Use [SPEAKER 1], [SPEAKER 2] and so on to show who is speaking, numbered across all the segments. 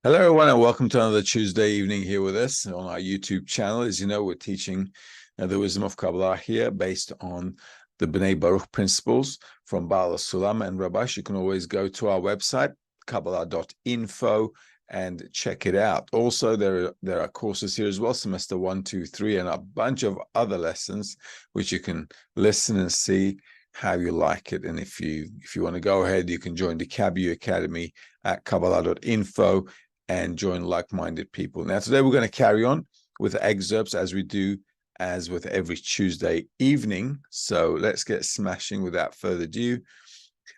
[SPEAKER 1] Hello, everyone, and welcome to another Tuesday evening here with us on our YouTube channel. As you know, we're teaching the wisdom of Kabbalah here based on the B'nai Baruch principles from Baal Sulam and Rabash. You can always go to our website, kabbalah.info, and check it out. Also, there are courses here as well, semester 1, 2, 3, and a bunch of other lessons, which you can listen and see how you like it. And if you want to go ahead, you can join the KABU Academy at kabbalah.info and join like-minded people. Now, today we're going to carry on with excerpts as we do as with every Tuesday evening. So let's get smashing without further ado.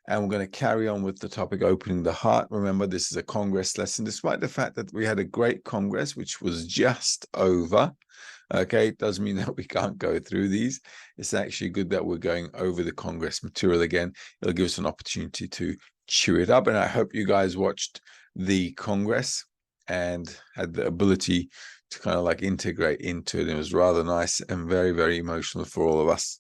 [SPEAKER 1] And we're going to carry on with the topic, opening the heart. Remember, this is a Congress lesson, despite the fact that we had a great Congress, which was just over. Okay, it doesn't mean that we can't go through these. It's actually good that we're going over the Congress material again. It'll give us an opportunity to chew it up. And I hope you guys watched the Congress and had the ability to kind of like integrate into it. It was rather nice and very, very emotional for all of us.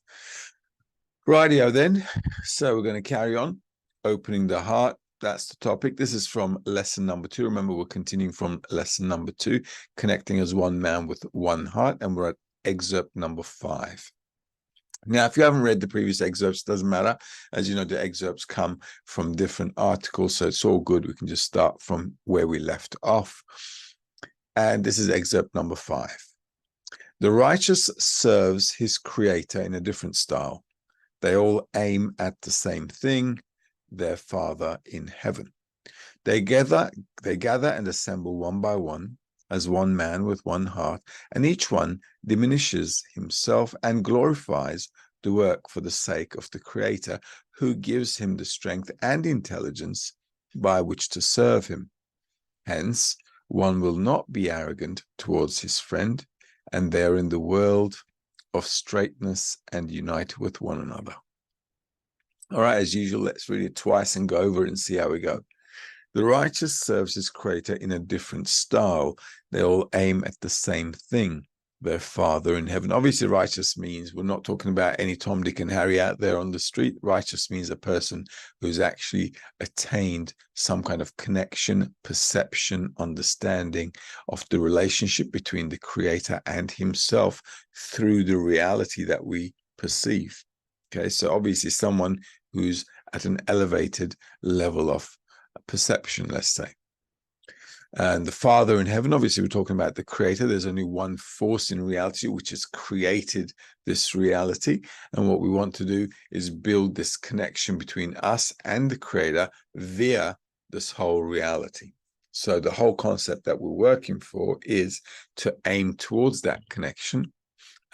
[SPEAKER 1] Rightio then. So we're going to carry on. Opening the heart. That's the topic. This is from lesson number 2. Remember, we're continuing from lesson number 2, connecting as one man with one heart, and we're at excerpt number 5. Now, if you haven't read the previous excerpts, it doesn't matter. As you know, the excerpts come from different articles, so it's all good. We can just start from where we left off. And this is excerpt number 5. The righteous serves his creator in a different style. They all aim at the same thing, their Father in heaven. They gather and assemble one by one, as one man with one heart, and each one diminishes himself and glorifies the work for the sake of the Creator, who gives him the strength and intelligence by which to serve him. Hence, one will not be arrogant towards his friend, and they are in the world of straightness and unite with one another. All right, as usual, let's read it twice and go over it and see how we go. The righteous serves his creator in a different style. They all aim at the same thing, their Father in heaven. Obviously, righteous means we're not talking about any Tom, Dick, and Harry out there on the street. Righteous means a person who's actually attained some kind of connection, perception, understanding of the relationship between the creator and himself through the reality that we perceive. Okay, so obviously someone who's at an elevated level of perception, let's say. And the Father in heaven, obviously we're talking about the creator. There's only one force in reality which has created this reality. And what we want to do is build this connection between us and the creator via this whole reality. So the whole concept that we're working for is to aim towards that connection.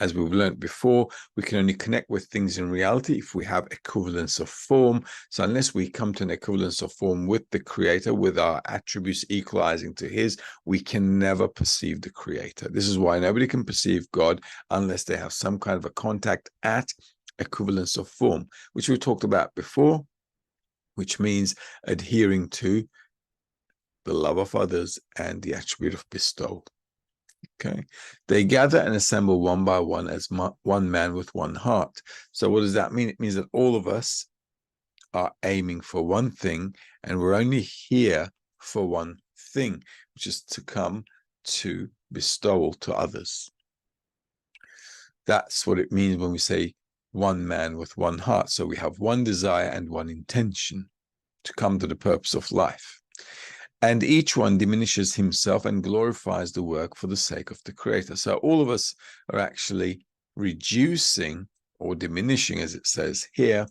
[SPEAKER 1] As we've learned before, we can only connect with things in reality if we have equivalence of form. So unless we come to an equivalence of form with the creator, with our attributes equalizing to his, we can never perceive the creator. This is why nobody can perceive God unless they have some kind of a contact at equivalence of form, which we talked about before, which means adhering to the love of others and the attribute of bestowal. Okay, they gather and assemble one by one as one man with one heart. So what does that mean? It means that all of us are aiming for one thing, and we're only here for one thing, which is to come to bestowal to others. That's what it means when we say one man with one heart. So we have one desire and one intention to come to the purpose of life. And each one diminishes himself and glorifies the work for the sake of the creator. So all of us are actually reducing or diminishing, as it says here,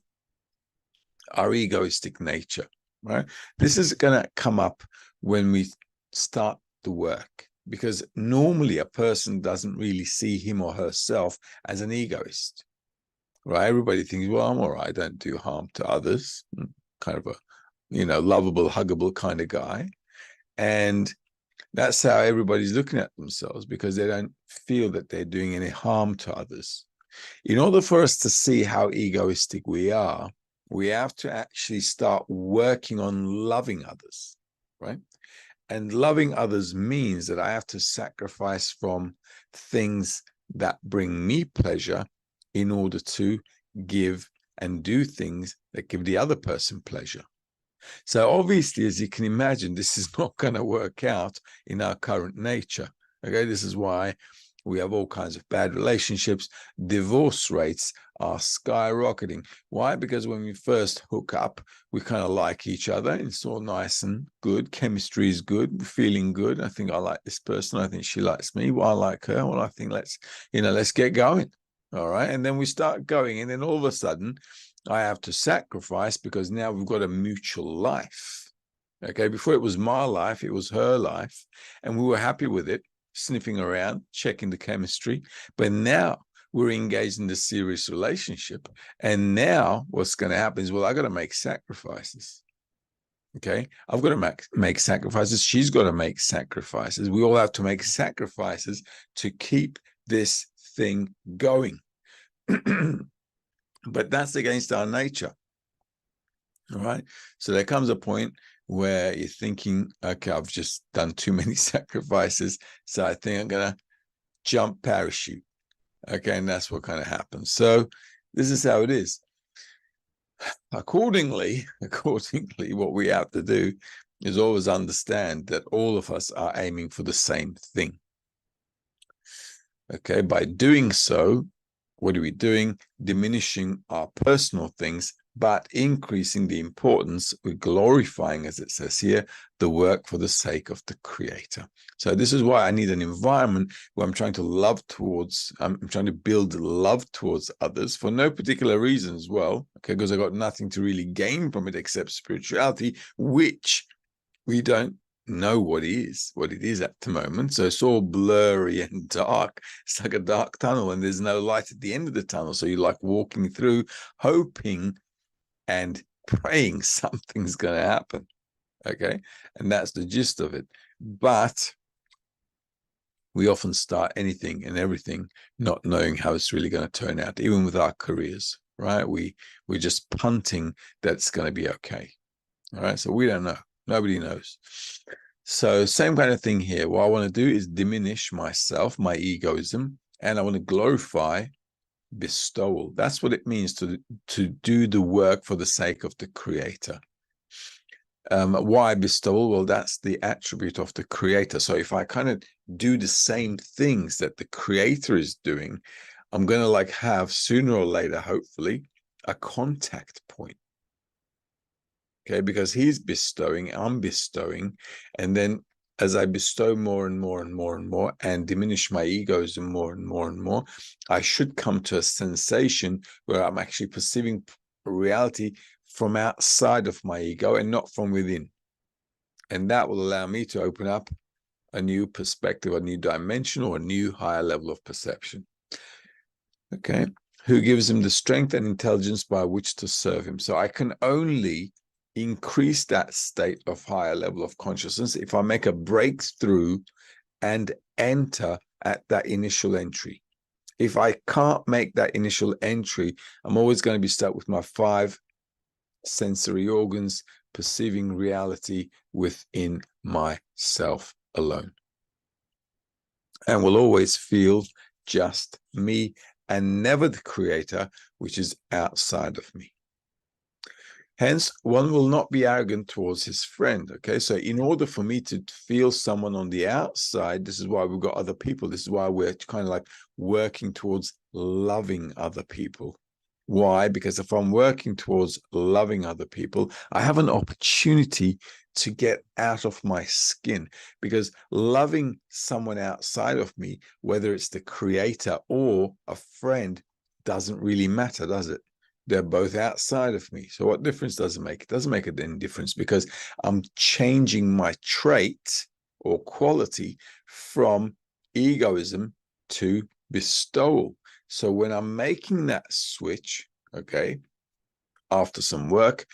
[SPEAKER 1] our egoistic nature, right? This is going to come up when we start the work, because normally a person doesn't really see him or herself as an egoist, right? Everybody thinks, well, I'm all right, I don't do harm to others, kind of a, lovable, huggable kind of guy. And that's how everybody's looking at themselves, because they don't feel that they're doing any harm to others. In order for us to see how egoistic we are, we have to actually start working on loving others, right? And loving others means that I have to sacrifice from things that bring me pleasure in order to give and do things that give the other person pleasure. So obviously, as you can imagine, this is not going to work out in our current nature. Okay, this is why we have all kinds of bad relationships. Divorce rates are skyrocketing. Why? Because when we first hook up, we kind of like each other. It's all nice and good. Chemistry is good. We're feeling good. I think I like this person. I think she likes me. Well, I like her. Well, I think let's get going. All right. And then we start going. And then all of a sudden, I have to sacrifice because now we've got a mutual life. Okay. Before it was my life, it was her life. And we were happy with it, sniffing around, checking the chemistry. But now we're engaged in this serious relationship. And now what's going to happen is, well, I got to make sacrifices. Okay. I've got to make sacrifices. She's got to make sacrifices. We all have to make sacrifices to keep this thing going. But that's against our nature. All right. So there comes a point where you're thinking, okay, I've just done too many sacrifices. So I think I'm going to jump parachute. Okay. And that's what kind of happens. So this is how it is. Accordingly, what we have to do is always understand that all of us are aiming for the same thing. Okay. By doing so, what are we doing? Diminishing our personal things, but increasing the importance. We're glorifying, as it says here, the work for the sake of the Creator. So this is why I need an environment where I'm trying to build love towards others for no particular reason as well, okay, because I got nothing to really gain from it except spirituality, which we don't know what it is at the moment. So it's all blurry and dark. It's like a dark tunnel and there's no light at the end of the tunnel. So you're like walking through, hoping and praying something's going to happen. Okay. And that's the gist of it. But we often start anything and everything not knowing how it's really going to turn out, even with our careers, right? We're just punting that's going to be okay. All right. So we don't know. Nobody knows. So same kind of thing here. What I want to do is diminish myself, my egoism, and I want to glorify bestowal. That's what it means to do the work for the sake of the Creator. Why bestowal? Well, that's the attribute of the Creator. So if I kind of do the same things that the Creator is doing, I'm going to have sooner or later, hopefully, a contact point. Okay, because he's bestowing, I'm bestowing, and then as I bestow more and more and more and more and diminish my egoism more and more and more, I should come to a sensation where I'm actually perceiving reality from outside of my ego and not from within. And that will allow me to open up a new perspective, a new dimension, or a new higher level of perception. Okay, who gives him the strength and intelligence by which to serve him. So I can only increase that state of higher level of consciousness if I make a breakthrough and enter at that initial entry. If I can't make that initial entry, I'm always going to be stuck with my 5 sensory organs, perceiving reality within myself alone. And will always feel just me and never the Creator, which is outside of me. Hence, one will not be arrogant towards his friend. Okay, so in order for me to feel someone on the outside, this is why we've got other people. This is why we're kind of working towards loving other people. Why? Because if I'm working towards loving other people, I have an opportunity to get out of my skin, because loving someone outside of me, whether it's the Creator or a friend, doesn't really matter, does it? They're both outside of me. So what difference does it make? It doesn't make any difference, because I'm changing my trait or quality from egoism to bestowal. So when I'm making that switch, okay, after some work,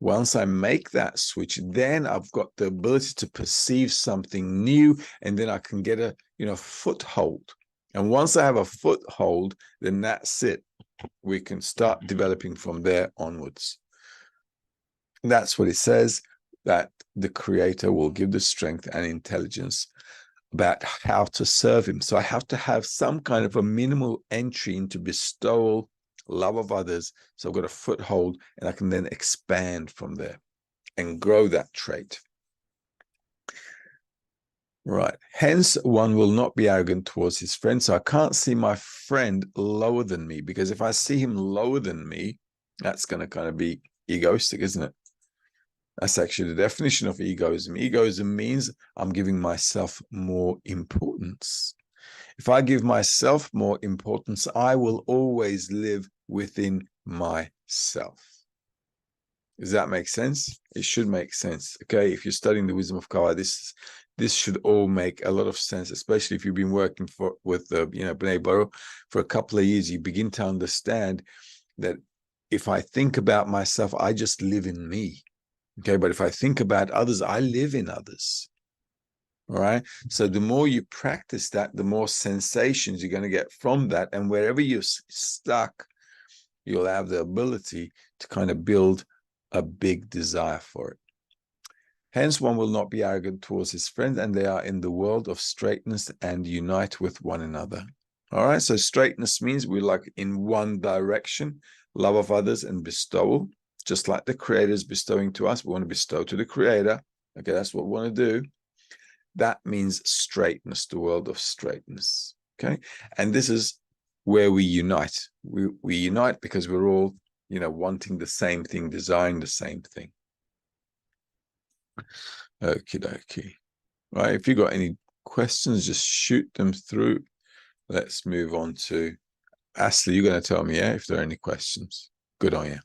[SPEAKER 1] once I make that switch, then I've got the ability to perceive something new, and then I can get a foothold. And once I have a foothold, then that's it. We can start developing from there onwards. And that's what it says, that the Creator will give the strength and intelligence about how to serve him. So I have to have some kind of a minimal entry into bestowal, love of others. So I've got a foothold, and I can then expand from there. and grow that trait. Right. Hence, one will not be arrogant towards his friend. So I can't see my friend lower than me, because if I see him lower than me, that's going to kind of be egoistic, isn't it? That's actually the definition of egoism. Egoism means I'm giving myself more importance. If I give myself more importance, I will always live within myself. Does that make sense? It should make sense. Okay, if you're studying the wisdom of Kabbalah, this should all make a lot of sense, especially if you've been working with Bnei Baruch for a couple of years. You begin to understand that if I think about myself, I just live in me. Okay, but if I think about others, I live in others. All right. So the more you practice that, the more sensations you're going to get from that. And wherever you're stuck, you'll have the ability to kind of build a big desire for it. Hence, one will not be arrogant towards his friends, and they are in the world of straightness and unite with one another. All right. So straightness means we're like in one direction, love of others and bestowal, just like the Creator is bestowing to us. We want to bestow to the Creator. Okay. That's what we want to do. That means straightness, the world of straightness. Okay. And this is where we unite. We unite because we're all, wanting the same thing, desiring the same thing. Okie dokie. Right. If you got any questions, just shoot them through. Let's move on to Ashley. You're going to tell me, if there are any questions. Good on you.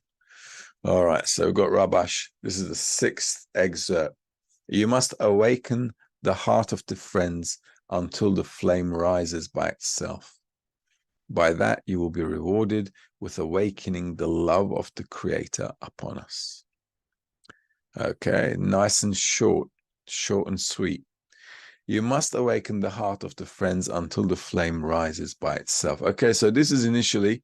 [SPEAKER 1] All right. So we've got Rabash. This is the 6th excerpt. You must awaken the heart of the friends until the flame rises by itself. By that, you will be rewarded with awakening the love of the Creator upon us. Okay, nice and short and sweet. You must awaken the heart of the friends until the flame rises by itself. Okay, so this is initially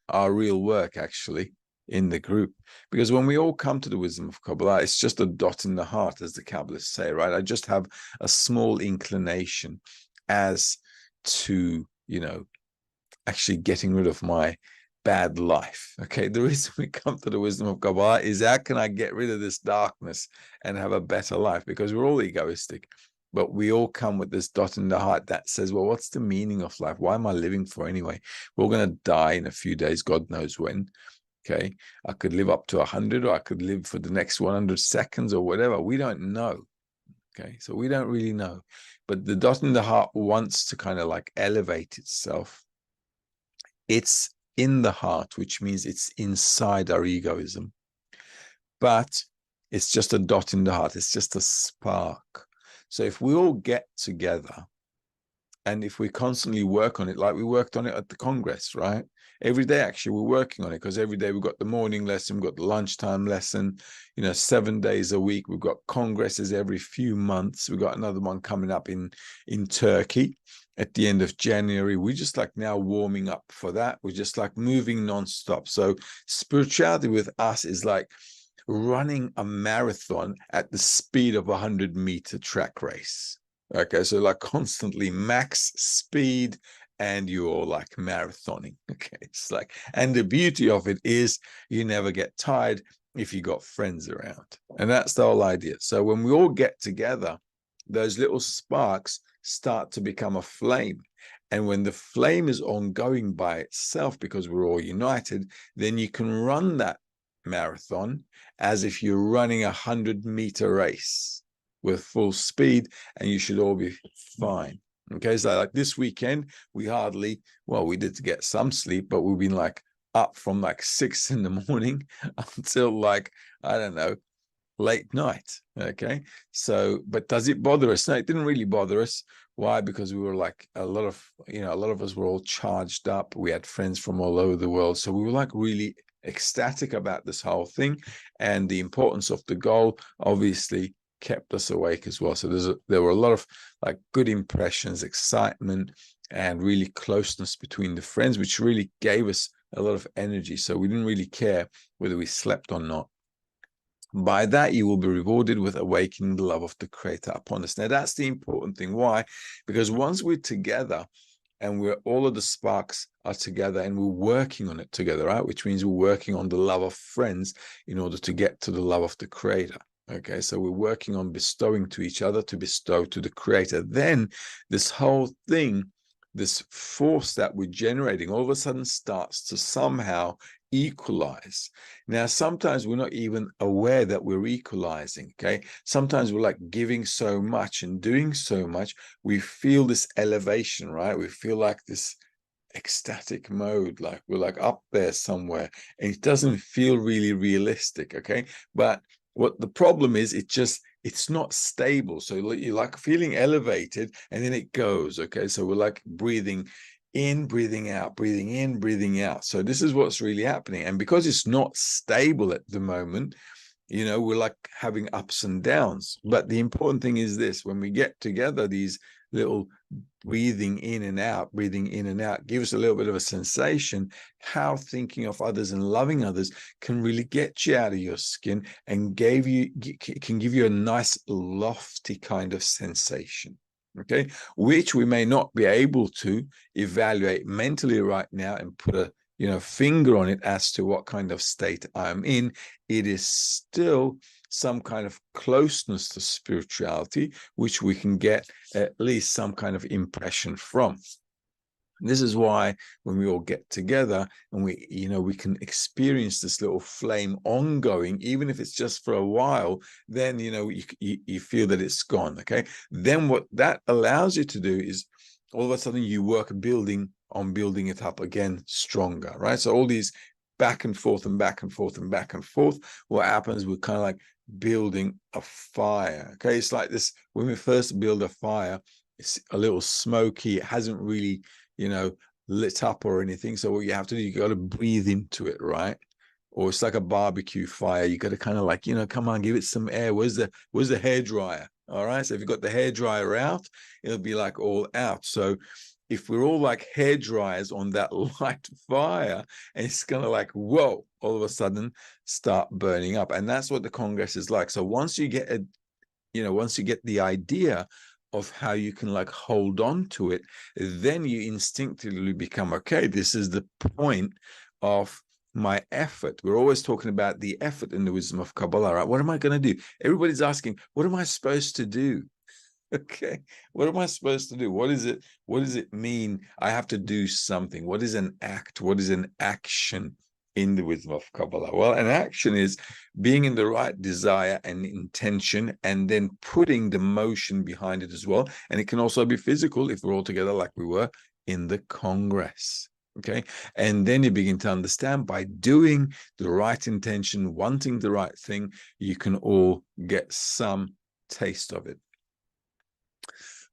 [SPEAKER 1] our real work, actually, in the group. Because when we all come to the wisdom of Kabbalah, it's just a dot in the heart, as the Kabbalists say, right? I just have a small inclination as to, actually getting rid of my bad life. Okay, the reason we come to the wisdom of Kabbalah is how can I get rid of this darkness and have a better life? Because we're all egoistic, but we all come with this dot in the heart that says, well, what's the meaning of life? Why am I living for anyway? We're all going to die in a few days, God knows when. Okay, I could live up to 100, or I could live for the next 100 seconds or whatever. We don't know. Okay, so we don't really know. But the dot in the heart wants to kind of like elevate itself. It's in the heart, which means it's inside our egoism. But it's just a dot in the heart. It's just a spark. So if we all get together, and if we constantly work on it, like we worked on it at the Congress, right? Every day, actually, we're working on it, because every day we've got the morning lesson, we've got the lunchtime lesson, 7 days a week. We've got congresses every few months. We've got another one coming up in Turkey at the end of January. We're just like now warming up for that. We're just like moving nonstop. So spirituality with us is like running a marathon at the speed of a 100-meter track race. Okay, so like constantly max speed, and you're like marathoning. Okay, it's like, and the beauty of it is you never get tired if you got friends around. And that's the whole idea. So when we all get together, those little sparks start to become a flame. And when the flame is ongoing by itself, because we're all united, then you can run that marathon as if you're running a 100-meter race with full speed, and you should all be fine. Okay, so like this weekend, we did get some sleep, but we've been like up from like 6 in the morning until like, I don't know, late night. Okay, so, but does it bother us? No, it didn't really bother us. Why? Because we were like a lot of us were all charged up. We had friends from all over the world, so we were like really ecstatic about this whole thing, and the importance of the goal obviously kept us awake as well. So there were a lot of like good impressions, excitement, and really closeness between the friends, which really gave us a lot of energy. So we didn't really care whether we slept or not. By that, you will be rewarded with awakening the love of the Creator upon us. Now, that's the important thing. Why? Because once we're together, and all of the sparks are together, and we're working on it together, right? Which means we're working on the love of friends in order to get to the love of the Creator. Okay, so we're working on bestowing to each other to bestow to the creator. Then this whole thing, this force that we're generating, all of a sudden starts to somehow equalize. Now, sometimes we're not even aware that we're equalizing, okay? Sometimes we're like giving so much and doing so much, we feel this elevation, right? We feel like this ecstatic mode, like we're like up there somewhere, and it doesn't feel really realistic, okay? But what the problem is, it's not stable. So you're like feeling elevated and then it goes, okay? So we're like breathing in, breathing out, breathing in, breathing out. So this is what's really happening. And because it's not stable at the moment, you know, we're like having ups and downs. But the important thing is this: when we get together, these little breathing in and out gives a little bit of a sensation how thinking of others and loving others can really get you out of your skin and can give you a nice lofty kind of sensation, okay, which we may not be able to evaluate mentally right now and put a finger on it as to what kind of state I'm in. It is still some kind of closeness to spirituality, which we can get at least some kind of impression from. This is why when we all get together and we can experience this little flame ongoing, even if it's just for a while, then, you feel that it's gone, okay? Then what that allows you to do is all of a sudden you work building it up again stronger, right? So all these back and forth and back and forth and back and forth, what happens, we're kind of like building a fire, okay? It's like this, when we first build a fire, it's a little smoky, it hasn't really lit up or anything. So what you have to do, you got to breathe into it, right? Or it's like a barbecue fire. You got to kind of like, come on, give it some air. Where's the hairdryer? All right. So if you've got the hairdryer out, it'll be like all out. So if we're all like hairdryers on that light fire, and it's gonna like, whoa, all of a sudden start burning up. And that's what the Congress is like. So once you get the idea of how you can like hold on to it, then you instinctively become, okay, this is the point of my effort. We're always talking about the effort in the wisdom of Kabbalah, right? What am I going to do? Everybody's asking, what am I supposed to do? Okay, what am I supposed to do? What does it mean? I have to do something. What is an act? What is an action in the wisdom of Kabbalah? Well, an action is being in the right desire and intention, and then putting the motion behind it as well. And it can also be physical if we're all together like we were in the Congress. Okay, and then you begin to understand, by doing the right intention, wanting the right thing, you can all get some taste of it.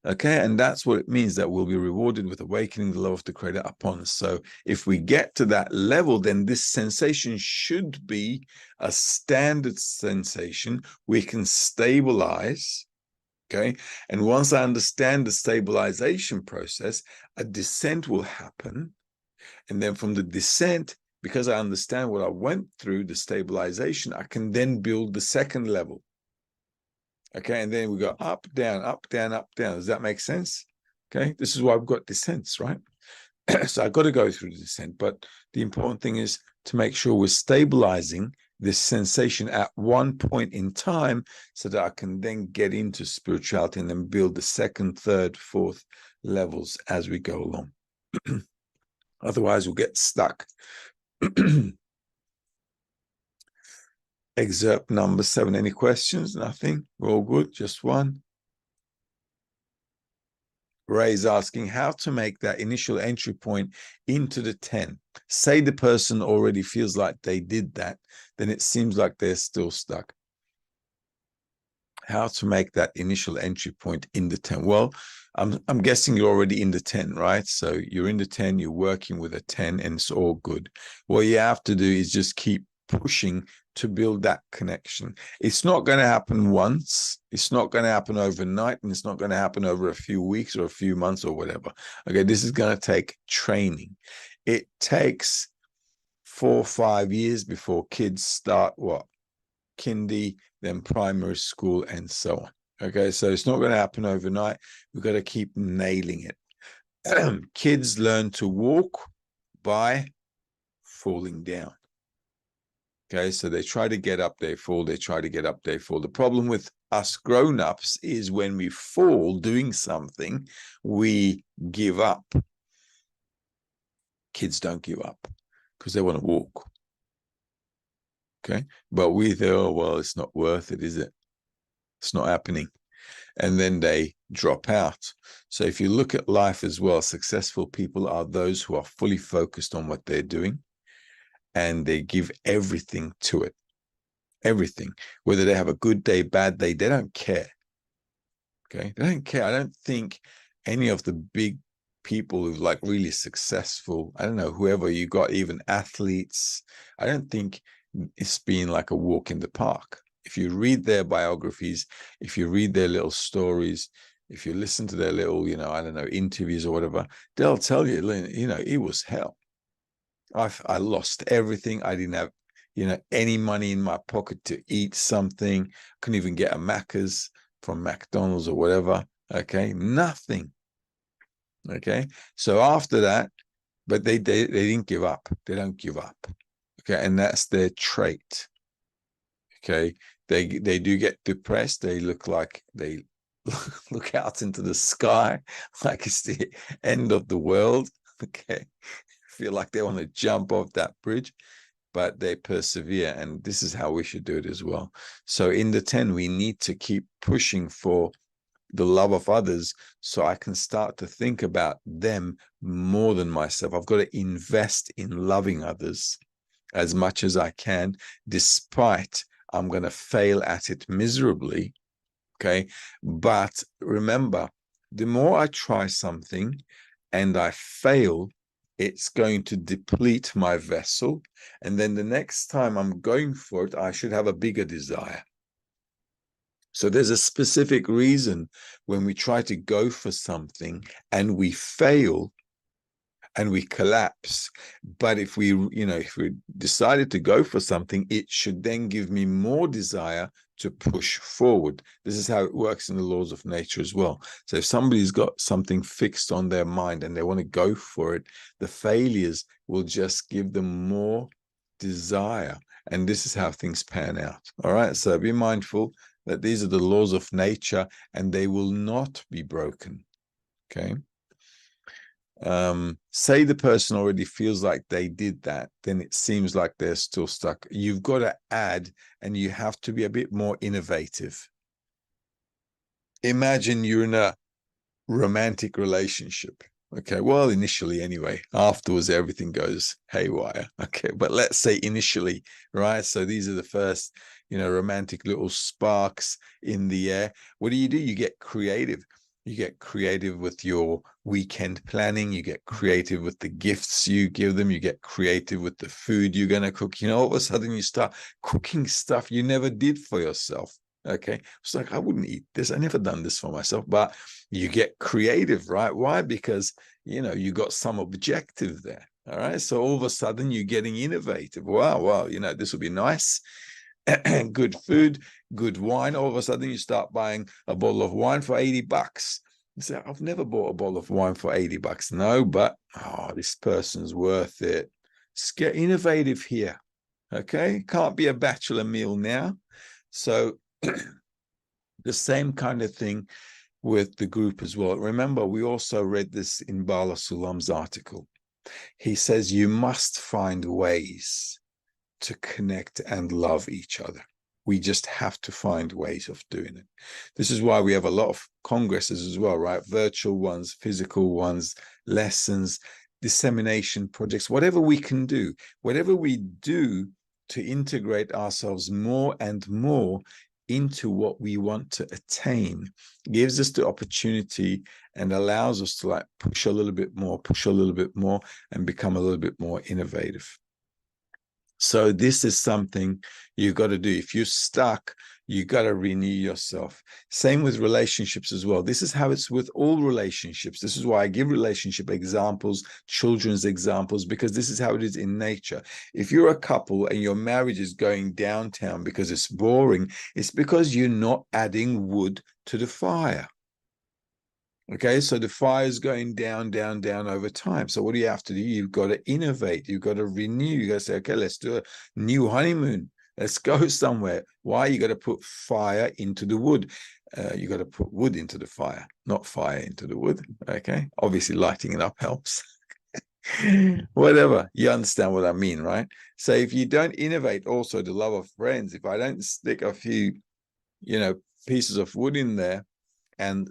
[SPEAKER 1] Okay, and that's what it means, that we'll be rewarded with awakening the love of the Creator upon us. So if we get to that level, then this sensation should be a standard sensation we can stabilize. Okay, and once I understand the stabilization process, a descent will happen. And then from the descent, because I understand what I went through, the stabilization, I can then build the second level. Okay, and then we go up, down, up, down, up, down. Does that make sense? Okay, this is why we've got descents, right? So I've got to go through the descent, but the important thing is to make sure we're stabilizing this sensation at one point in time, so that I can then get into spirituality and then build the second, third, fourth levels as we go along. Otherwise, we'll get stuck. Excerpt number 7. Any questions? Nothing? We're all good? Just one? Ray's asking how to make that initial entry point into the 10. Say the person already feels like they did that, then it seems like they're still stuck. How to make that initial entry point in the 10? Well, I'm guessing you're already in the 10, right? So you're in the 10, you're working with a 10, and it's all good. What you have to do is just keep pushing to build that connection. It's not going to happen once. It's not going to happen overnight, and it's not going to happen over a few weeks or a few months or whatever. Okay, this is going to take training. It takes 4 or 5 years before kids start what? Kindy, then primary school, and so on. Okay, so it's not going to happen overnight. We've got to keep nailing it. Kids learn to walk by falling down. Okay, so they try to get up, they fall, they try to get up, they fall. The problem with us grown-ups is when we fall doing something, we give up. Kids don't give up because they want to walk. Okay, but we think, oh, well, it's not worth it, is it? It's not happening. And then they drop out. So if you look at life as well, successful people are those who are fully focused on what they're doing and they give everything to it. Everything. Whether they have a good day, bad day, they don't care. Okay, they don't care. I don't think any of the big people who like really successful, I don't know, whoever you got, even athletes, I don't think it's been like a walk in the park. If you read their biographies, if you read their little stories, if you listen to their little, I don't know, interviews or whatever, they'll tell you, it was hell. I lost everything. I didn't have, any money in my pocket to eat something. Couldn't even get a Macca's from McDonald's or whatever. Okay, nothing. Okay, so after that, but they didn't give up. They don't give up. Okay, and that's their trait. Okay, they do get depressed. They look like they look out into the sky like it's the end of the world. Okay, feel like they want to jump off that bridge, but they persevere, and this is how we should do it as well. So in the 10, we need to keep pushing for the love of others so I can start to think about them more than myself. I've got to invest in loving others as much as I can, despite I'm going to fail at it miserably. Okay. But remember, the more I try something and I fail, it's going to deplete my vessel. And then the next time I'm going for it, I should have a bigger desire. So there's a specific reason when we try to go for something and we fail and we collapse. But if we decided to go for something, it should then give me more desire to push forward. This is how it works in the laws of nature as well. So if somebody's got something fixed on their mind and they want to go for it, the failures will just give them more desire. And this is how things pan out. All right. So be mindful that these are the laws of nature and they will not be broken. Okay. Say the person already feels like they did that, then it seems like they're still stuck. You've got to add, and you have to be a bit more innovative. Imagine you're in a romantic relationship. Okay, well, initially anyway, afterwards everything goes haywire. Okay, but let's say initially, right? So these are the first, romantic little sparks in the air. What do? You get creative. You get creative with your weekend planning. You get creative with the gifts you give them. You get creative with the food you're going to cook. All of a sudden you start cooking stuff you never did for yourself. Okay, it's like, I wouldn't eat this. I never done this for myself, but you get creative, right? Why? Because, you got some objective there. All right. So all of a sudden you're getting innovative. Wow. This will be nice. Good food, good wine. All of a sudden you start buying a bottle of wine for $80. You say, I've never bought a bottle of wine for $80. No, but, this person's worth it. Let's get innovative here. Okay. Can't be a bachelor meal now. So the same kind of thing with the group as well. Remember, we also read this in Bala Sulam's article. He says you must find ways to connect and love each other. We just have to find ways of doing it. This is why we have a lot of congresses as well, right? Virtual ones, physical ones, lessons, dissemination projects, whatever we can do, whatever we do to integrate ourselves more and more into what we want to attain gives us the opportunity and allows us to push a little bit more and become a little bit more innovative. So this is something you got to do. If you're stuck, you got to renew yourself. Same with relationships as well. This is how it's with all relationships. This is why I give relationship examples, children's examples, because this is how it is in nature. If you're a couple and your marriage is going downtown because it's boring, it's because you're not adding wood to the fire. Okay, so the fire is going down, down, down over time. So what do you have to do? You've got to innovate. You've got to renew. You got to say, okay, let's do a new honeymoon. Let's go somewhere. Why? You got to put fire into the wood. You got to put wood into the fire, not fire into the wood. Okay, obviously lighting it up helps. Whatever, you understand what I mean, right? So if you don't innovate, also the love of friends, if I don't stick a few, pieces of wood in there and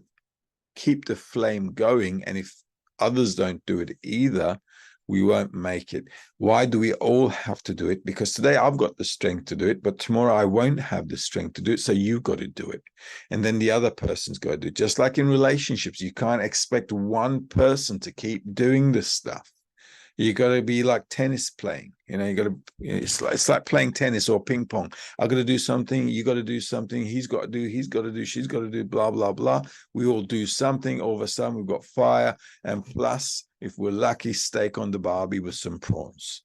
[SPEAKER 1] keep the flame going, and if others don't do it either, we won't make it. Why do we all have to do it? Because today I've got the strength to do it, but tomorrow I won't have the strength to do it, so you've got to do it. And then the other person's got to do it. Just like in relationships, you can't expect one person to keep doing this stuff. You got to be like tennis playing. You got to. It's like playing tennis or ping pong. I got to do something. You got to do something. He's got to do. He's got to do. She's got to do. Blah blah blah. We all do something. All of a sudden, we've got fire, and plus, if we're lucky, steak on the barbie with some prawns.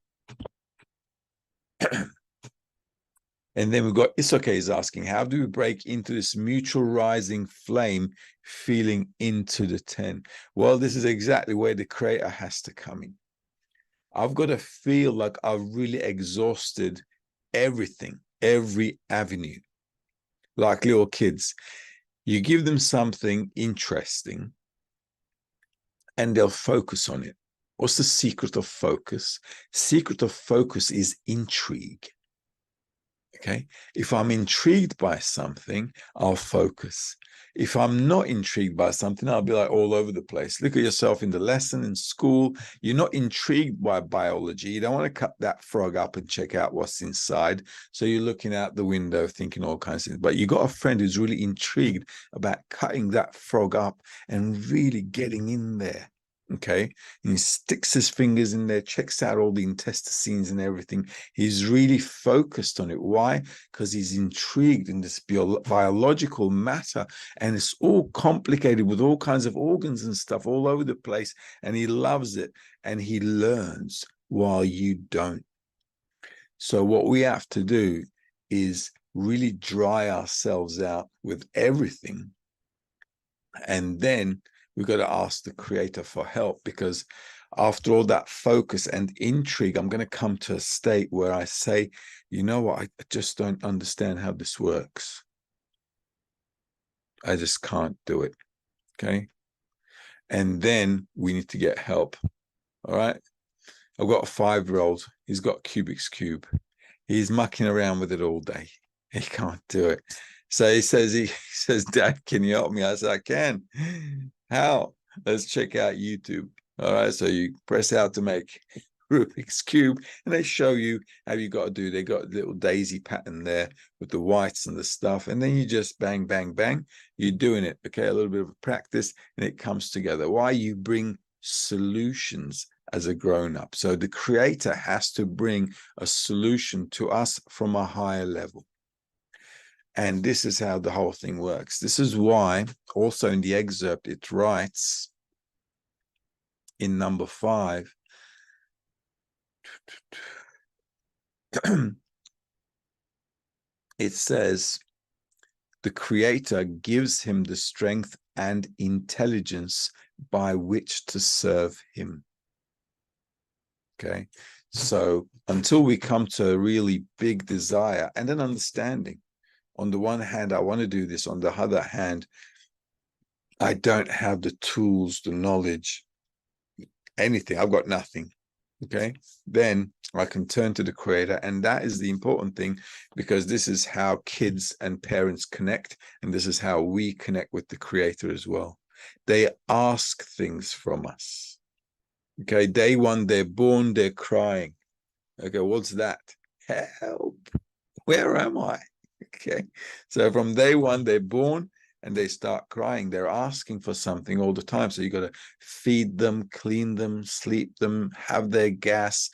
[SPEAKER 1] And then we've got Isoke is asking, how do we break into this mutual rising flame, feeling into the 10? Well, this is exactly where the creator has to come in. I've got to feel like I've really exhausted everything, every avenue. Like little kids, you give them something interesting and they'll focus on it. What's the secret of focus? Secret of focus is intrigue. Okay. If I'm intrigued by something, I'll focus. If I'm not intrigued by something, I'll be like all over the place. Look at yourself in the lesson in school. You're not intrigued by biology. You don't want to cut that frog up and check out what's inside. So you're looking out the window thinking all kinds of things. But you got a friend who's really intrigued about cutting that frog up and really getting in there. Okay, and he sticks his fingers in there, checks out all the intestines and everything. He's really focused on it. Why? Because he's intrigued in this biological matter, and it's all complicated with all kinds of organs and stuff all over the place, and he loves it, and he learns while you don't. So what we have to do is really dry ourselves out with everything, and then we've got to ask the creator for help, because after all that focus and intrigue, I'm going to come to a state where I say, you know what, I just don't understand how this works. I just can't do it. Okay. And then we need to get help. All right. I've got a 5-year-old. He's got Rubik's Cube. He's mucking around with it all day. He can't do it. So he says, Dad, can you help me? I said, I can. How? Let's check out YouTube. All right. So you press out to make Rubik's Cube, and they show you how you got to do. They got a little daisy pattern there with the whites and the stuff. And then you just bang, bang, bang. You're doing it. Okay. A little bit of practice and it comes together. Why? You bring solutions as a grown-up. So the creator has to bring a solution to us from a higher level. And this is how the whole thing works. This is why also in the excerpt it writes in number 5, it says, the creator gives him the strength and intelligence by which to serve him. Okay. So until we come to a really big desire and an understanding, on the one hand, I want to do this. On the other hand, I don't have the tools, the knowledge, anything. I've got nothing. Okay. Then I can turn to the creator. And that is the important thing, because this is how kids and parents connect. And this is how we connect with the creator as well. They ask things from us. Okay. Day one, they're born, they're crying. Okay. What's that? Help. Where am I? Okay. So from day one, they're born and they start crying. They're asking for something all the time. So you got to feed them, clean them, sleep them, have their gas,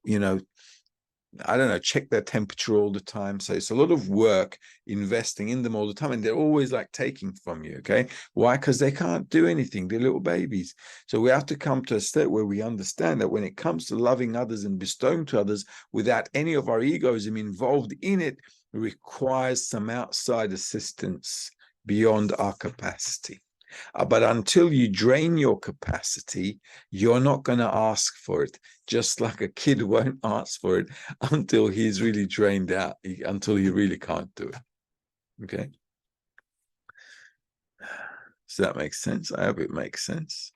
[SPEAKER 1] I don't know, check their temperature all the time. So it's a lot of work investing in them all the time. And they're always like taking from you. Okay. Why? Because they can't do anything. They're little babies. So we have to come to a state where we understand that when it comes to loving others and bestowing to others without any of our egoism involved in it, requires some outside assistance beyond our capacity. But until you drain your capacity, you're not going to ask for it. Just like a kid won't ask for it until he's really drained out, until he really can't do it. Okay. Does that make sense? I hope it makes sense.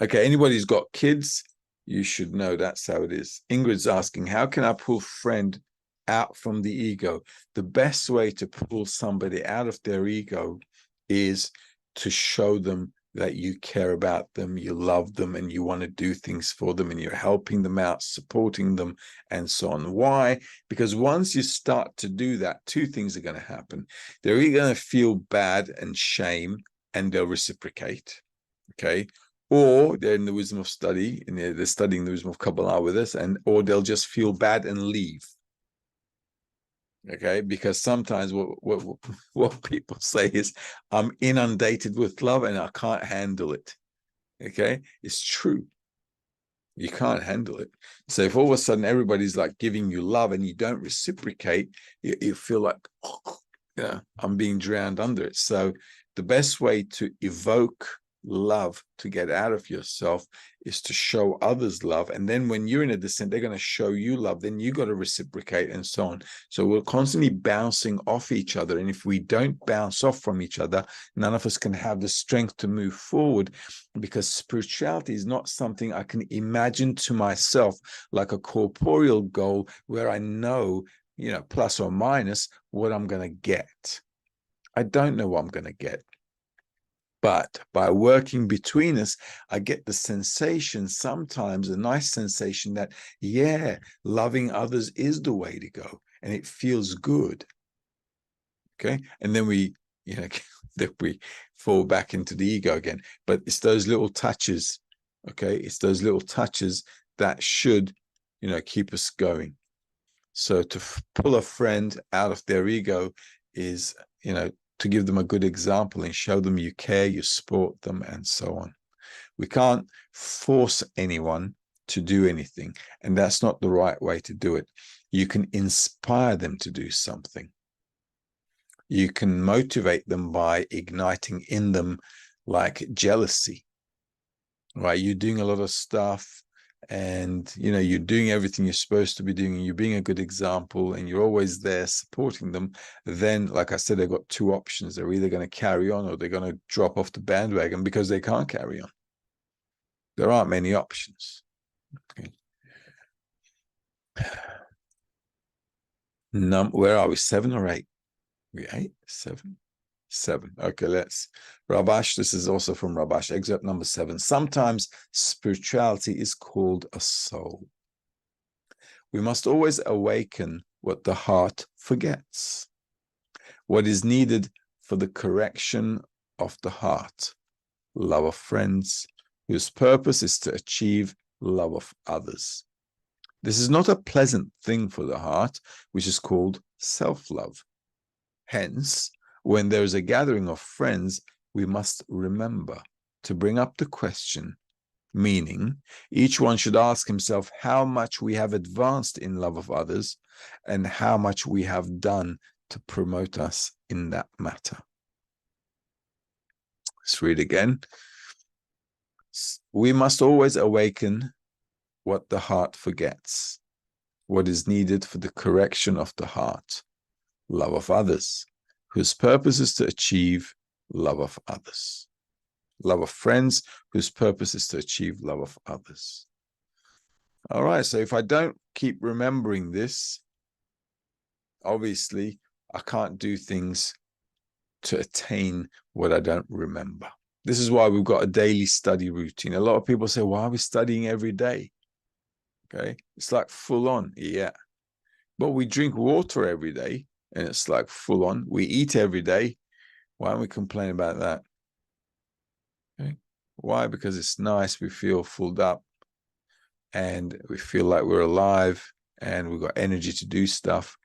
[SPEAKER 1] Okay, anybody who's got kids, you should know that's how it is. Ingrid's asking, how can I pull friend out from the ego? The best way to pull somebody out of their ego is to show them that you care about them, you love them, and you want to do things for them, and you're helping them out, supporting them, and so on. Why? Because once you start to do that, two things are going to happen. They're either going to feel bad and shame, and they'll reciprocate, okay? Or they're in the wisdom of study, and they're studying the wisdom of Kabbalah with us, or they'll just feel bad and leave. Okay, because sometimes what people say is, I'm inundated with love and I can't handle it. Okay, it's true. You can't handle it. So if all of a sudden everybody's like giving you love and you don't reciprocate, you feel like, oh, yeah, I'm being drowned under it. So the best way to evoke love, to get out of yourself, is to show others love. And then when you're in a descent, they're going to show you love. Then you got to reciprocate, and so on. So we're constantly bouncing off each other. And if we don't bounce off from each other, none of us can have the strength to move forward, because spirituality is not something I can imagine to myself like a corporeal goal where I know, plus or minus what I'm going to get. I don't know what I'm going to get. But by working between us, I get the sensation, sometimes a nice sensation, that, yeah, loving others is the way to go. And it feels good. Okay. And then we fall back into the ego again. But it's those little touches. Okay. It's those little touches that should, keep us going. So to pull a friend out of their ego is, to give them a good example and show them you care, you support them, and so on. We can't force anyone to do anything, and that's not the right way to do it. You can inspire them to do something. You can motivate them by igniting in them, like jealousy, right? You're doing a lot of stuff, and you're doing everything you're supposed to be doing, and you're being a good example, and you're always there supporting them. Then, like I said, they've got two options. They're either going to carry on, or they're going to drop off the bandwagon because they can't carry on. There aren't many options. Okay. Where are we? 7 or 8? We 8? 7? 7. Okay, let's. Rabash, this is also from Rabash, excerpt number 7. Sometimes spirituality is called a soul. We must always awaken what the heart forgets. What is needed for the correction of the heart? Love of friends, whose purpose is to achieve love of others. This is not a pleasant thing for the heart, which is called self-love. Hence, when there is a gathering of friends, we must remember to bring up the question, meaning each one should ask himself how much we have advanced in love of others and how much we have done to promote us in that matter. Let's read again. We must always awaken what the heart forgets, what is needed for the correction of the heart, love of others, whose purpose is to achieve love of others. Love of friends, whose purpose is to achieve love of others. All right, so if I don't keep remembering this, obviously I can't do things to attain what I don't remember. This is why we've got a daily study routine. A lot of people say, why are we studying every day? Okay, it's like full on, yeah. But we drink water every day, and it's like full on. We eat every day. Why don't we complain about that? Okay. Why? Because it's nice. We feel filled up, and we feel like we're alive, and we've got energy to do stuff.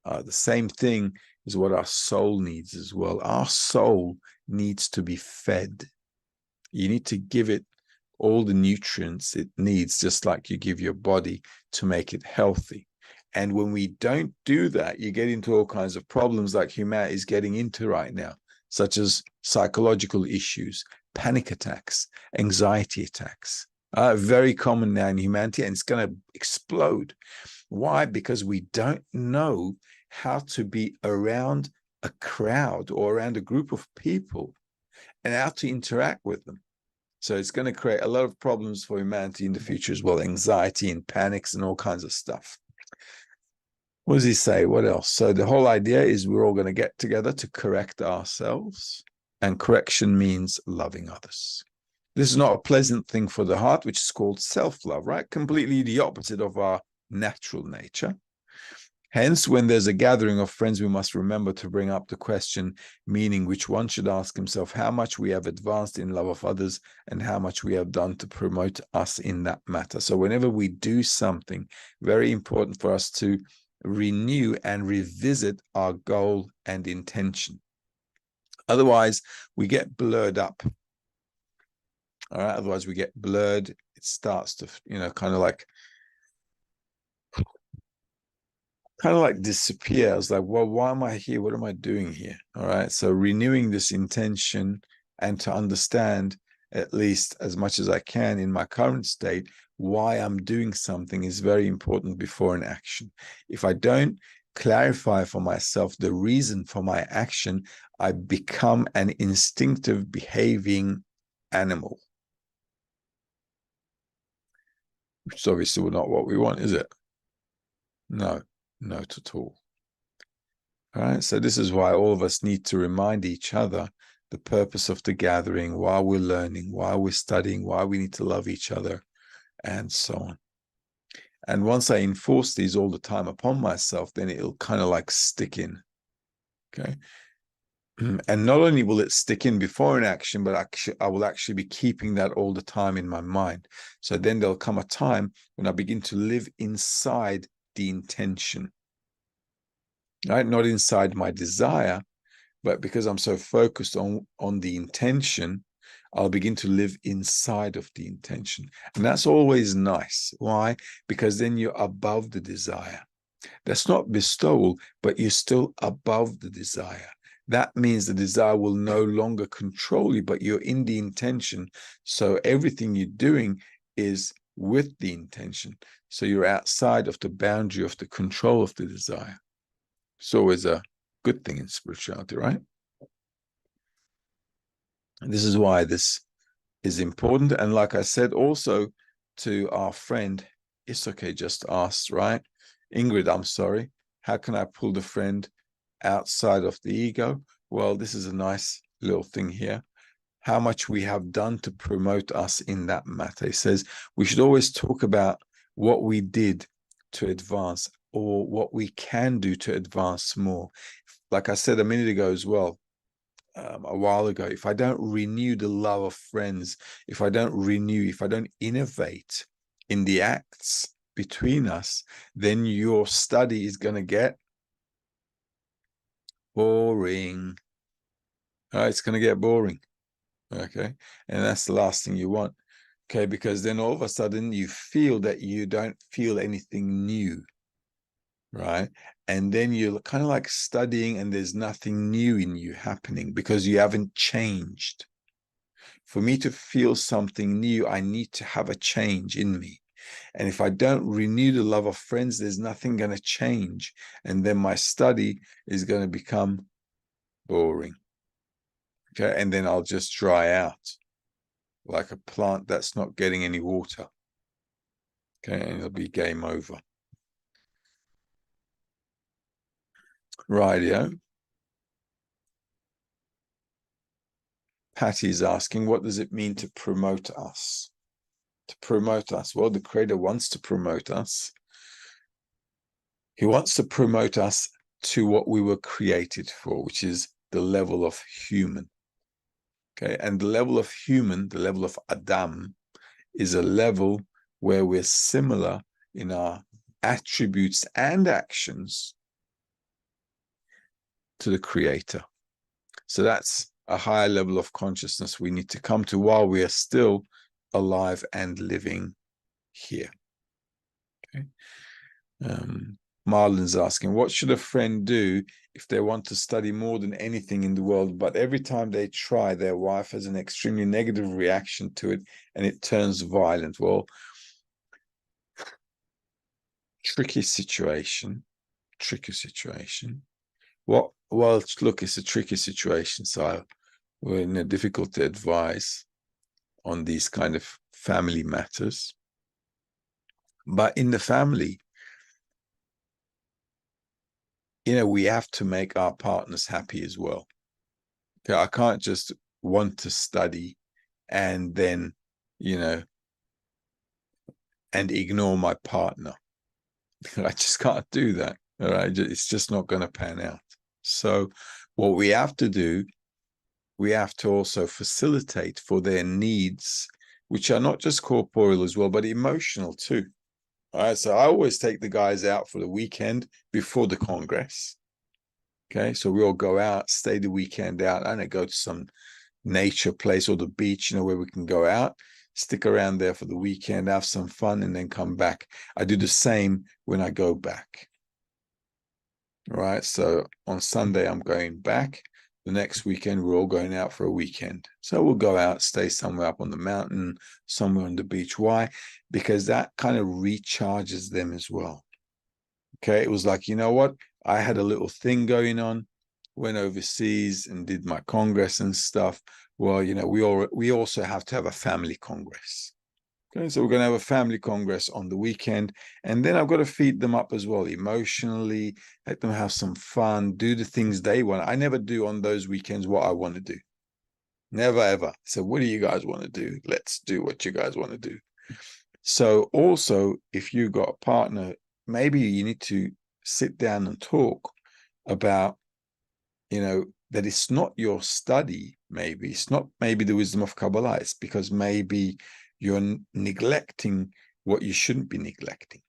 [SPEAKER 1] The same thing is what our soul needs as well. Our soul needs to be fed. You need to give it all the nutrients it needs, just like you give your body to make it healthy. And when we don't do that, you get into all kinds of problems like humanity is getting into right now. such as psychological issues, panic attacks, anxiety attacks. Very common now in humanity, and it's going to explode. Why? Because we don't know how to be around a crowd or around a group of people and how to interact with them. So it's going to create a lot of problems for humanity in the future as well, anxiety and panics and all kinds of stuff. What does he say? What else? So the whole idea is we're all going to get together to correct ourselves, and correction means loving others. This is not a pleasant thing for the heart, which is called self-love, right? Completely the opposite of our natural nature. Hence, when there's a gathering of friends, we must remember to bring up the question, meaning which one should ask himself how much we have advanced in love of others and how much we have done to promote us in that matter. So whenever we do something, very important for us to renew and revisit our goal and intention. Otherwise, we get blurred up. All right. Otherwise, we get blurred. It starts to, kind of like disappear. I was like, well, why am I here? What am I doing here? All right. So renewing this intention and to understand, at least as much as I can in my current state, why I'm doing something is very important before an action. If I don't clarify for myself the reason for my action, I become an instinctive behaving animal, which is obviously not what we want, is it? No, not at all. All right, so this is why all of us need to remind each other the purpose of the gathering, why we're learning, why we're studying, why we need to love each other, and so on. And once I enforce these all the time upon myself, then it'll kind of like stick in. Okay. And not only will it stick in before an action, but I will actually be keeping that all the time in my mind. So then there'll come a time when I begin to live inside the intention, right? Not inside my desire, but because I'm so focused on the intention, I'll begin to live inside of the intention. And that's always nice. Why? Because then you're above the desire. That's not bestowal, but you're still above the desire. That means the desire will no longer control you, but you're in the intention. So everything you're doing is with the intention. So you're outside of the boundary of the control of the desire. It's always a good thing in spirituality, right? And this is why this is important. And like I said, also to our friend, it's okay, just ask, right? Ingrid, I'm sorry. How can I pull the friend outside of the ego? Well, this is a nice little thing here. How much we have done to promote us in that matter. It says we should always talk about what we did to advance or what we can do to advance more. Like I said a minute ago as well, a while ago, if I don't renew the love of friends, if I don't innovate in the acts between us, then your study is going to get boring. It's going to get boring. Okay. And that's the last thing you want. Okay. Because then all of a sudden you feel that you don't feel anything new. Right. And then you're kind of like studying and there's nothing new in you happening because you haven't changed. For me to feel something new, I need to have a change in me. And if I don't renew the love of friends, there's nothing going to change. And then my study is going to become boring. Okay. And then I'll just dry out like a plant that's not getting any water. Okay. And it'll be game over. Rightio. Patty's asking, what does it mean to promote us? To promote us? Well, the Creator wants to promote us. He wants to promote us to what we were created for, which is the level of human. Okay, and the level of human, the level of Adam, is a level where we're similar in our attributes and actions to the Creator. So that's a higher level of consciousness we need to come to while we are still alive and living here. Okay. Marlon's asking, what should a friend do if they want to study more than anything in the world, but every time they try, their wife has an extremely negative reaction to it and it turns violent? Well, tricky situation. Well, look, it's a tricky situation, so we're difficult to advise on these kind of family matters. But in the family, we have to make our partners happy as well. Okay, I can't just want to study and then, and ignore my partner. I just can't do that. All right, it's just not going to pan out. So what we have to do, we have to also facilitate for their needs, which are not just corporeal as well, but emotional too. All right, so I always take the guys out for the weekend before the Congress. Okay, so we all go out, stay the weekend out, and I go to some nature place or the beach, where we can go out, stick around there for the weekend, have some fun, and then come back. I do the same when I go back. All right, so on Sunday, I'm going back. The next weekend, we're all going out for a weekend. So we'll go out, stay somewhere up on the mountain, somewhere on the beach. Why? Because that kind of recharges them as well. Okay, it was like, you know what? I had a little thing going on, went overseas and did my congress and stuff. Well, we also have to have a family congress. Okay, so we're going to have a family congress on the weekend, and then I've got to feed them up as well emotionally, let them have some fun, do the things they want. I never do on those weekends what I want to do. Never, ever. So what do you guys want to do? Let's do what you guys want to do. So also, if you've got a partner, maybe you need to sit down and talk about, that it's not your study, maybe. It's not maybe the wisdom of Kabbalah. It's because maybe you're neglecting what you shouldn't be neglecting.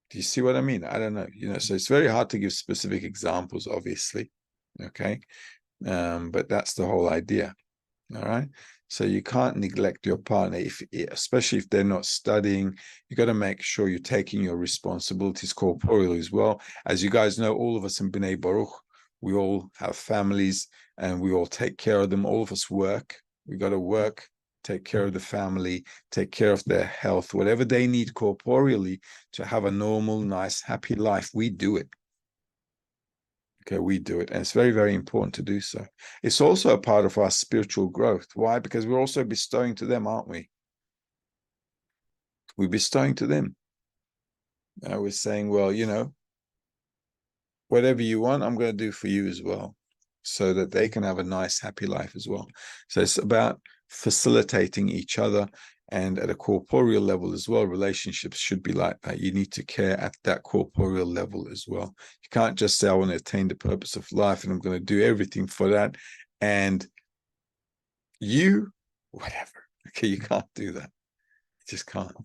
[SPEAKER 1] Do you see what I mean? I don't know. So it's very hard to give specific examples, obviously. Okay. But that's the whole idea. All right. So you can't neglect your partner, especially if they're not studying. You got to make sure you're taking your responsibilities corporeally as well. As you guys know, all of us in B'nai Baruch, we all have families and we all take care of them. All of us work. We got to work, take care of the family, take care of their health, whatever they need corporeally to have a normal, nice, happy life. We do it. Okay, we do it. And it's very, very important to do so. It's also a part of our spiritual growth. Why? Because we're also bestowing to them, aren't we? We're bestowing to them. We're saying, well, whatever you want, I'm going to do for you as well, so that they can have a nice, happy life as well. So it's about facilitating each other. And at a corporeal level as well, relationships should be like that. You need to care at that corporeal level as well. You can't just say, I want to attain the purpose of life and I'm going to do everything for that. And whatever. Okay, you can't do that. You just can't.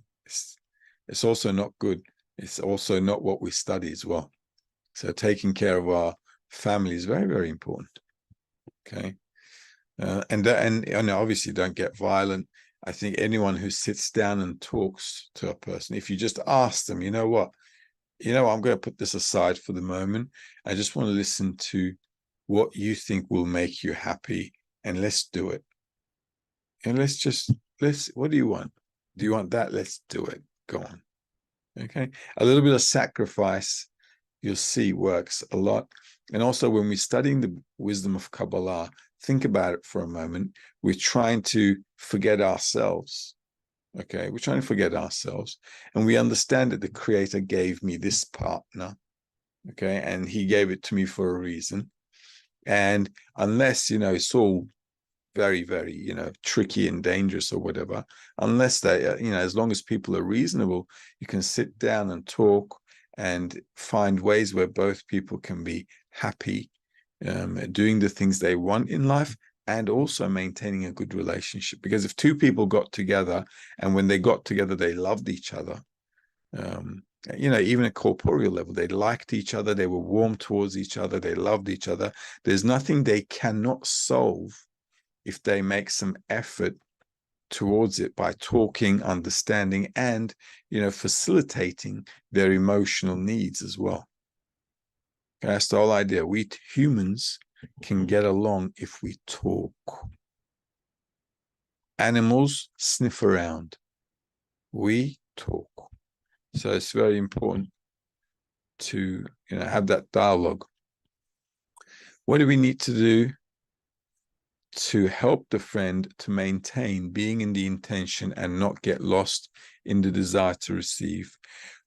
[SPEAKER 1] It's also not good. It's also not what we study as well. So taking care of our family is very, very important. Okay. And obviously don't get violent. I think anyone who sits down and talks to a person, if you just ask them, I'm going to put this aside for the moment. I just want to listen to what you think will make you happy, and let's do it. And what do you want? Do you want that? Let's do it. Go on. Okay. A little bit of sacrifice, you'll see, works a lot. And also when we're studying the wisdom of Kabbalah, think about it for a moment. We're trying to forget ourselves. Okay, we're trying to forget ourselves. And we understand that the Creator gave me this partner. Okay, and he gave it to me for a reason. And unless, it's all very, very, tricky and dangerous or whatever, unless they, as long as people are reasonable, you can sit down and talk and find ways where both people can be happy, doing the things they want in life, and also maintaining a good relationship. Because if two people got together and when they got together, they loved each other, even at corporeal level, they liked each other, they were warm towards each other, they loved each other. There's nothing they cannot solve if they make some effort towards it by talking, understanding, and, facilitating their emotional needs as well. Okay, that's the whole idea. We humans can get along if we talk. Animals sniff around. We talk. So it's very important to have that dialogue. What do we need to do to help the friend to maintain being in the intention and not get lost in the desire to receive?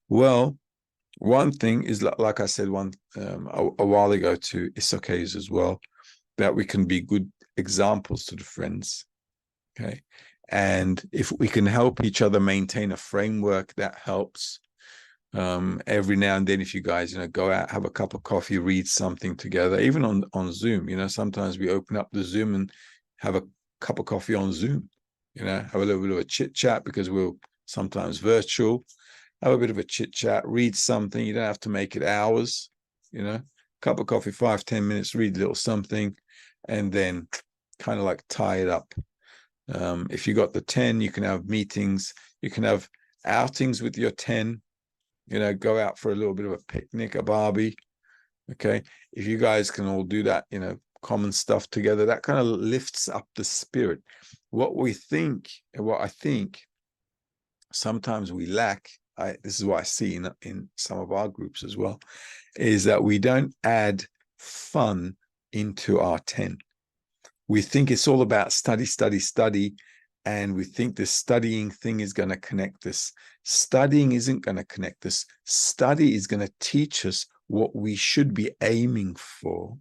[SPEAKER 1] Well, one thing is, like I said a while ago to Isokes as well, that we can be good examples to the friends. Okay. And if we can help each other maintain a framework that helps, every now and then, if you guys, go out, have a cup of coffee, read something together, even on Zoom, sometimes we open up the Zoom and have a cup of coffee on Zoom, have a little bit of a chit chat because we're sometimes virtual, have a bit of a chit chat, read something. You don't have to make it hours, cup of coffee, 5-10 minutes, read a little something, and then kind of like tie it up. If you got the 10, you can have meetings, you can have outings with your 10, go out for a little bit of a picnic, a barbie. Okay. If you guys can all do that, common stuff together, that kind of lifts up the spirit. What I think sometimes we lack, this is what I see in some of our groups as well, is that we don't add fun into our 10. We think it's all about study, study, study. And we think this studying thing is going to connect us. Studying isn't going to connect us. Study is going to teach us what we should be aiming for.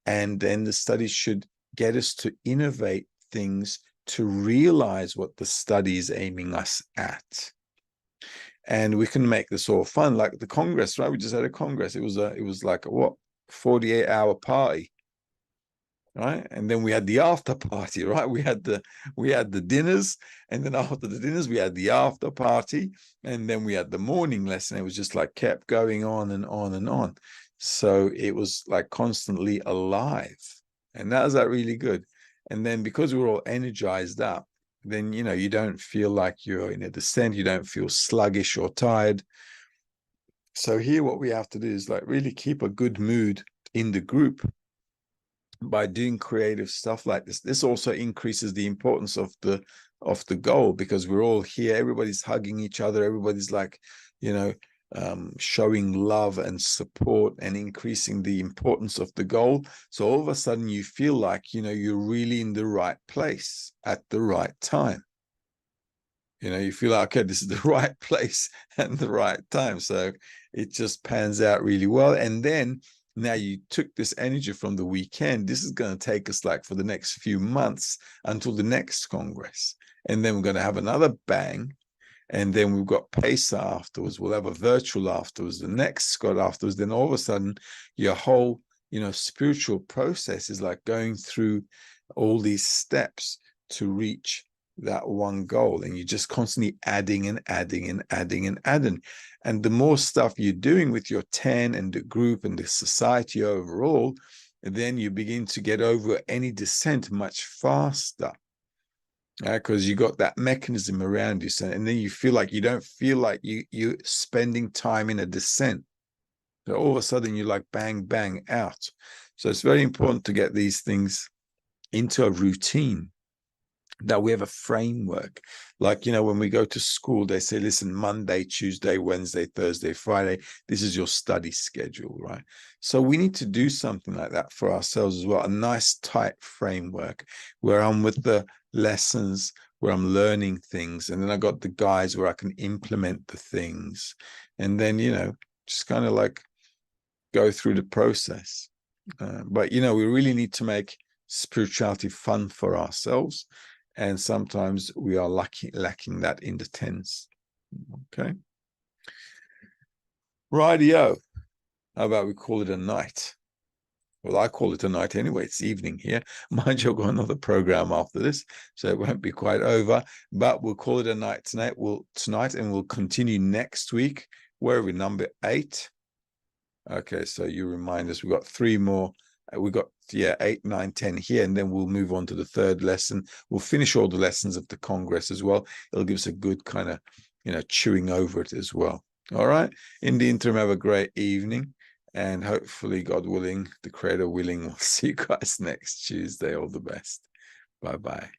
[SPEAKER 1] And then the study should get us to innovate things to realize what the study is aiming us at. And we can make this all fun, like the Congress, right? We just had a Congress. It was like a 48-hour party. Right, and then we had the after party. Right, we had the dinners, and then after the dinners we had the after party, and then we had the morning lesson. It was just like kept going on and on and on. So it was like constantly alive, and that was really good. And then because we're all energized up, then you don't feel like you're in a descent. You don't feel sluggish or tired. So here, what we have to do is like really keep a good mood in the group by doing creative stuff like this. This also increases the importance of the goal, because we're all here, everybody's hugging each other, everybody's like showing love and support and increasing the importance of the goal. So all of a sudden you feel like you're really in the right place at the right time. You feel like, okay, this is the right place and the right time. So it just pans out really well. And then now you took this energy from the weekend. This is going to take us like for the next few months until the next Congress. And then we're going to have another bang. And then we've got Pesa afterwards. We'll have a virtual afterwards, the next Scott afterwards. Then all of a sudden, your whole, spiritual process is like going through all these steps to reach that one goal. And you're just constantly adding and adding and adding and adding. And the more stuff you're doing with your 10 and the group and the society overall, then you begin to get over any descent much faster. Because you got that mechanism around you. So, and then you feel like you don't feel like you're spending time in a descent. So all of a sudden you're like bang, bang out. So it's very important to get these things into a routine, that we have a framework. Like, when we go to school, they say, listen, Monday, Tuesday, Wednesday, Thursday, Friday, this is your study schedule, right? So we need to do something like that for ourselves as well. A nice tight framework where I'm with the lessons, where I'm learning things. And then I got the guides where I can implement the things. And then, just kind of like go through the process. But, we really need to make spirituality fun for ourselves. And sometimes we are lacking that in the 10s. Okay. Rightio. How about we call it a night? Well, I call it a night anyway. It's evening here. Mind you, I've got another program after this, so it won't be quite over. But we'll call it a night tonight. And we'll continue next week. Where are we? Number 8. Okay, so you remind us. We've got 3 more. We got 8, 9, 10 here, and then we'll move on to the 3rd lesson. We'll finish all the lessons of the Congress as well. It'll give us a good kind of chewing over it as well. All right. In the interim, have a great evening, And hopefully, God willing, the Creator willing, we'll see you guys next Tuesday. All the best. Bye-bye.